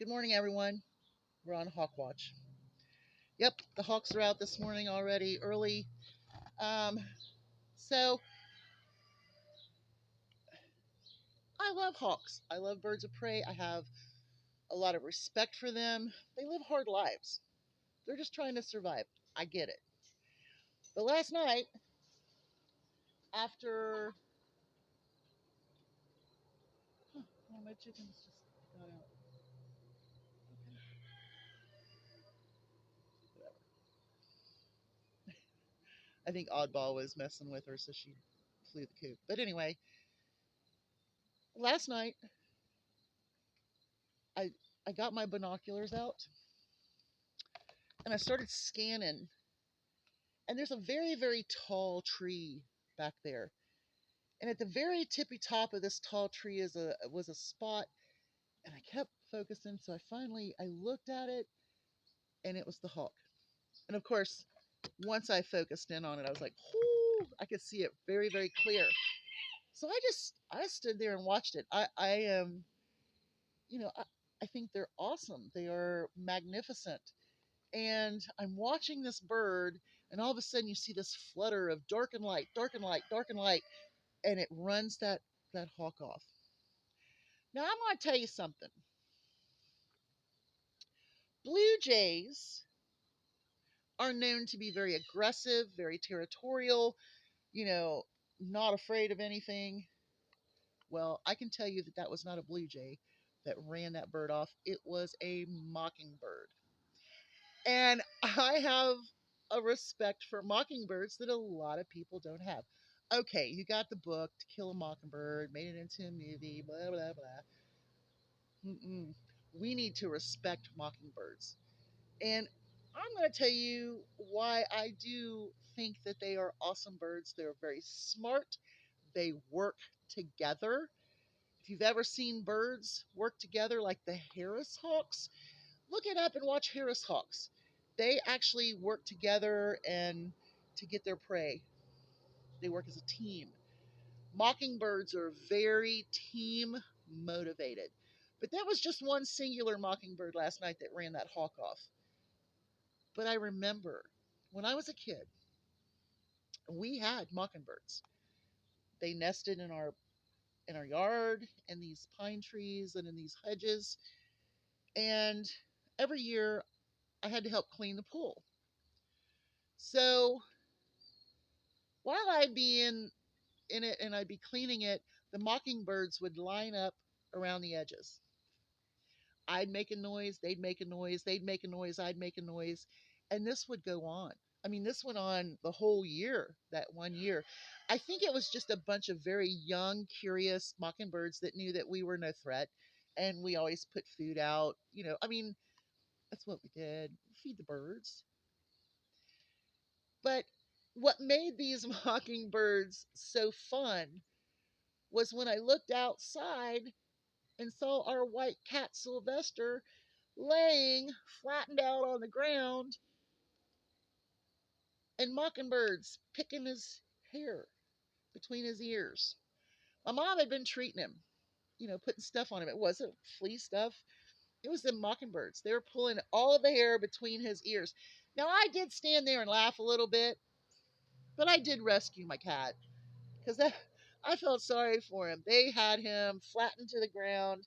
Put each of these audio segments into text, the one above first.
Good morning, everyone. We're on Hawk Watch. Yep, the Hawks are out this morning already, early. Um, so I love hawks. I love birds of prey. I have a lot of respect for them. They live hard lives. They're just trying to survive. I get it. But last night, after oh, my chickens just got out. Okay, whatever. I think Oddball was messing with her, so she flew the coop. But anyway, last night I I got my binoculars out and I started scanning. And there's a very, very tall tree back there. And at the very tippy top of this tall tree was a spot, and I kept focusing. So I looked at it, and it was the hawk. And of course, once I focused in on it, I was like, "Whoo!" I could see it very, very clear. So I stood there and watched it. I am, you know, I think they're awesome. They are magnificent. And I'm watching this bird, and all of a sudden you see this flutter of dark and light, dark and light, dark and light, and it runs that hawk off. Now I'm going to tell you something. Blue jays are known to be very aggressive, very territorial, you know, not afraid of anything. Well, I can tell you that that was not a blue jay that ran that bird off. It was a mockingbird. And I have a respect for mockingbirds that a lot of people don't have. Okay, you got the book To Kill a Mockingbird, made it into a movie, blah, blah, blah. Mm-mm. We need to respect mockingbirds. And I'm going to tell you why I do think that they are awesome birds. They're very smart, they work together. If you've ever seen birds work together, like the Harris hawks, look it up and watch Harris hawks. They actually work together and to get their prey. They work as a team. Mockingbirds are very team motivated. But that was just one singular mockingbird last night that ran that hawk off. But I remember when I was a kid, we had mockingbirds. They nested in our yard, in these pine trees and in these hedges. And every year I had to help clean the pool. So while I'd be in it and I'd be cleaning it, the mockingbirds would line up around the edges. I'd make a noise, they'd make a noise, they'd make a noise, I'd make a noise, and this would go on. I mean, this went on the whole year, that one year. I think it was just a bunch of very young, curious mockingbirds that knew that we were no threat. And we always put food out. I mean, that's what we did, feed the birds. But what made these mockingbirds so fun was when I looked outside and saw our white cat Sylvester laying flattened out on the ground and mockingbirds picking his hair between his ears. My mom had been treating him, putting stuff on him. It wasn't flea stuff, it was the mockingbirds. They were pulling all of the hair between his ears. Now, I did stand there and laugh a little bit, but I did rescue my cat because I felt sorry for him. They had him flattened to the ground,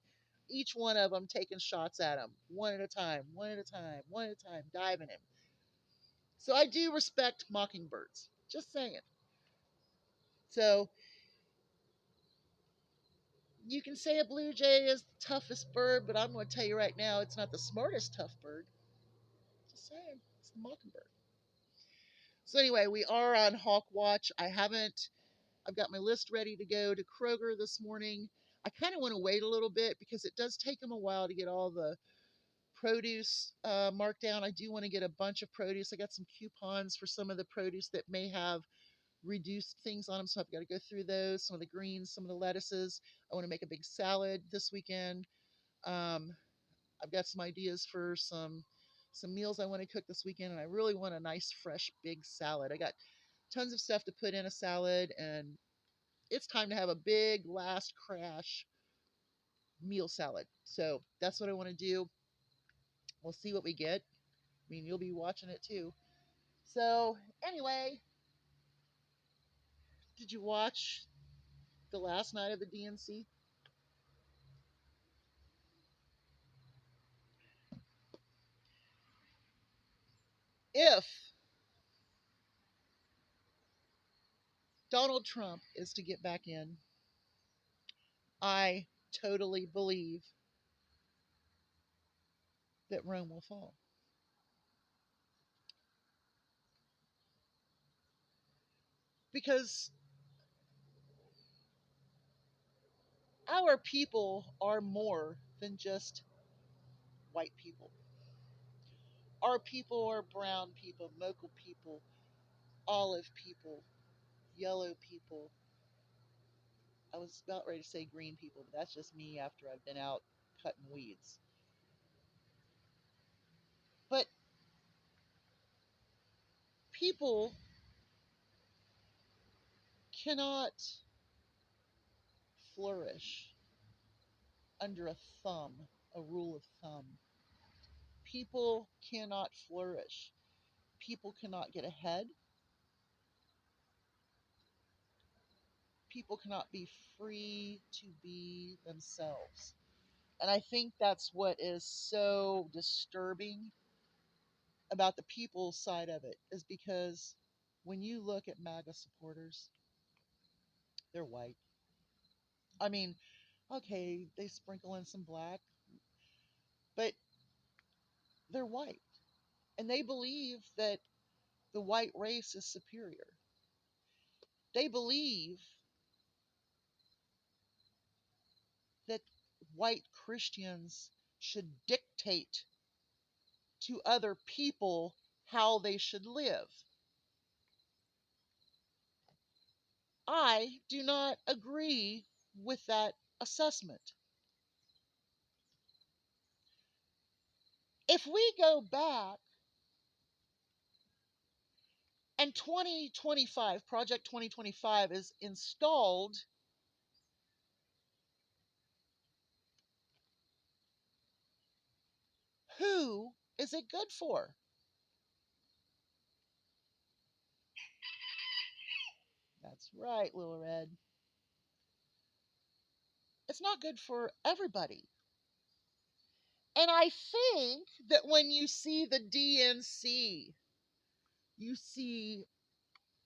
each one of them taking shots at him, one at a time, one at a time, one at a time, diving him. So I do respect mockingbirds. Just saying. So you can say a blue jay is the toughest bird, but I'm going to tell you right now, it's not the smartest tough bird. Just saying, it's the mockingbird. So anyway, we are on hawk watch. I've got my list ready to go to Kroger this morning. I kind of want to wait a little bit because it does take them a while to get all the produce marked down. I do want to get a bunch of produce. I got some coupons for some of the produce that may have reduced things on them, so I've got to go through those. Some of the greens, some of the lettuces. I want to make a big salad this weekend. Um, I've got some ideas for some meals I want to cook this weekend, and I really want a nice, fresh, big salad. I got tons of stuff to put in a salad, and it's time to have a big last crash meal salad. So that's what I want to do. We'll see what we get. I mean, you'll be watching it too. So, anyway, did you watch the last night of the DNC? If Donald Trump is to get back in, I totally believe that Rome will fall. Because our people are more than just white people. Our people are brown people, mocha people, olive people, yellow people. I was about ready to say green people, but that's just me after I've been out cutting weeds. But people cannot flourish under a thumb, a rule of thumb. People cannot flourish. People cannot get ahead. People cannot be free to be themselves. And I think that's what is so disturbing about the people side of it, is because when you look at MAGA supporters, they're white. I mean, okay, they sprinkle in some black, but they're white. And they believe that the white race is superior. They believe that white Christians should dictate to other people how they should live. I do not agree with that assessment. If we go back and 2025, Project 2025 is installed, who is it good for? That's right, Little Red. It's not good for everybody. And I think that when you see the DNC, you see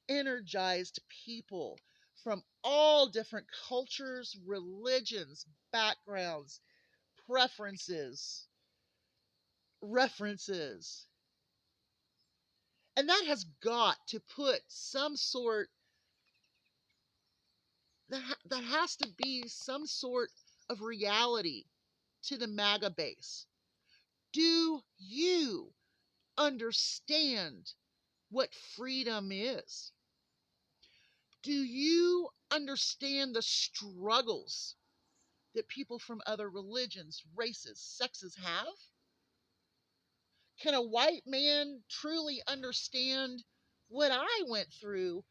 energized people from all different cultures, religions, backgrounds, preferences, references. And that has got to put some sort, that has to be some sort of reality to the MAGA base. Do you understand what freedom is? Do you understand the struggles that people from other religions, races, sexes have? Can a white man truly understand what I went through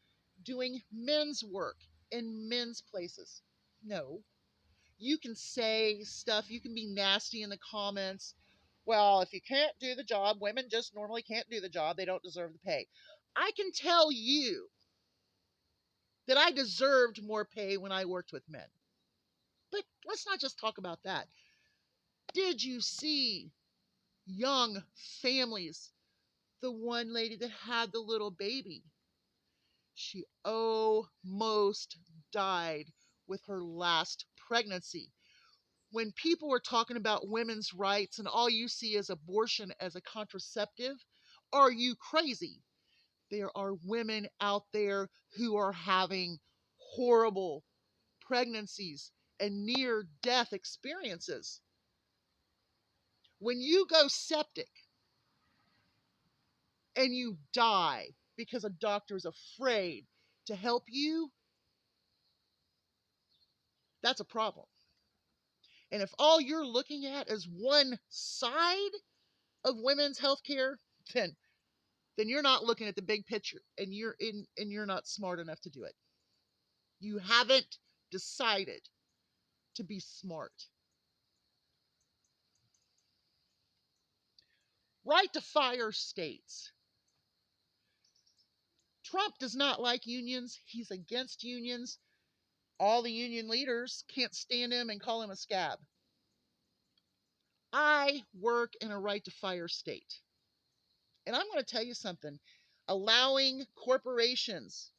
doing men's work in men's places? No. You can say stuff, you can be nasty in the comments. Well, if you can't do the job, women just normally can't do the job, they don't deserve the pay. I can tell you that I deserved more pay when I worked with men. But let's not just talk about that. Did you see young families? The one lady that had the little baby, she almost died with her last pregnancy. When people were talking about women's rights and all you see is abortion as a contraceptive, are you crazy? There are women out there who are having horrible pregnancies and near death experiences. When you go septic and you die because a doctor is afraid to help you, that's a problem. And if all you're looking at is one side of women's health care, then you're not looking at the big picture, and you're not smart enough to do it. You haven't decided to be smart. Right to fire states. Trump does not like unions. He's against unions. All the union leaders can't stand him and call him a scab. I work in a right to fire state. And I'm going to tell you something. Allowing corporations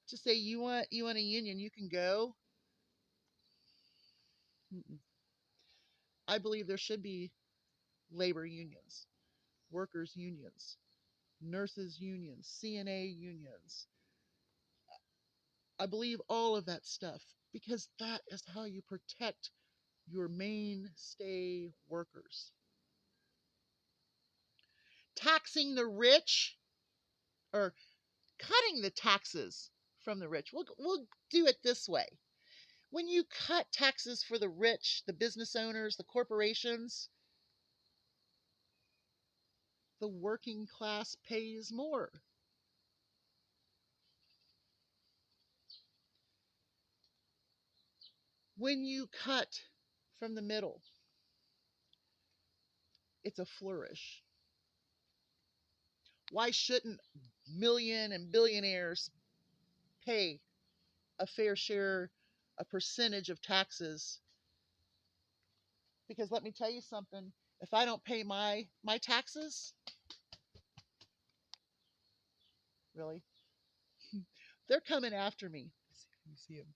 to say you want a union, you can go. I believe there should be labor unions, workers unions, nurses unions, CNA unions. I believe all of that stuff because that is how you protect your mainstay workers. Taxing the rich or cutting the taxes from the rich. We'll do it this way. When you cut taxes for the rich, the business owners, the corporations, the working class pays more. When you cut from the middle, it's a flourish. Why shouldn't million and billionaires pay a fair share, a percentage of taxes? Because let me tell you something, if I don't pay my taxes, really, they're coming after me. Let me see him.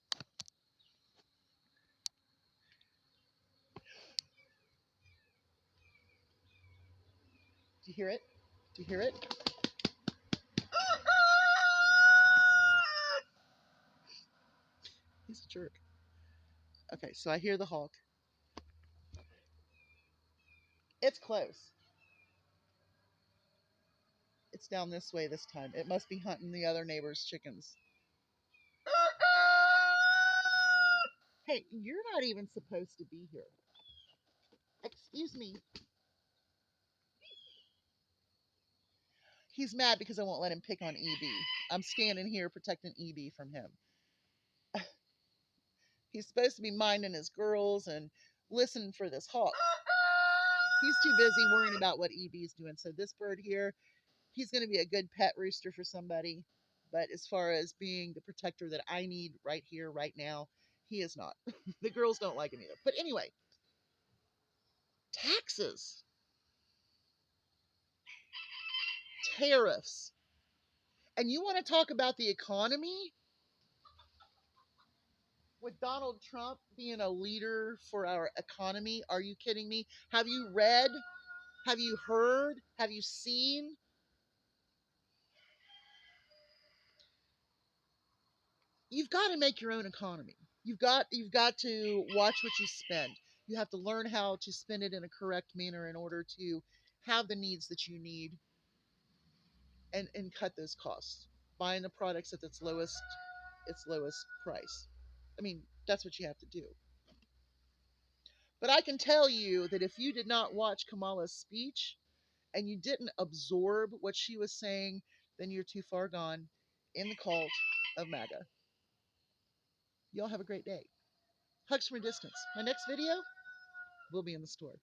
Do you hear it? Do you hear it? He's a jerk. Okay, so I hear the hawk. It's close. It's down this way this time. It must be hunting the other neighbor's chickens. Hey, you're not even supposed to be here. Excuse me. He's mad because I won't let him pick on EB. I'm standing here protecting EB from him. He's supposed to be minding his girls and listening for this hawk. He's too busy worrying about what EB's doing. So this bird here, he's going to be a good pet rooster for somebody. But as far as being the protector that I need right here, right now, he is not. The girls don't like him either. But anyway, taxes, tariffs. And you want to talk about the economy? With Donald Trump being a leader for our economy, are you kidding me? Have you read? Have you heard? Have you seen? You've got to make your own economy. You've got to watch what you spend. You have to learn how to spend it in a correct manner in order to have the needs that you need and cut those costs. Buying the products at its lowest price. I mean, that's what you have to do. But I can tell you that if you did not watch Kamala's speech and you didn't absorb what she was saying, then you're too far gone in the cult of MAGA. Y'all have a great day. Hugs from a distance. My next video will be in the store.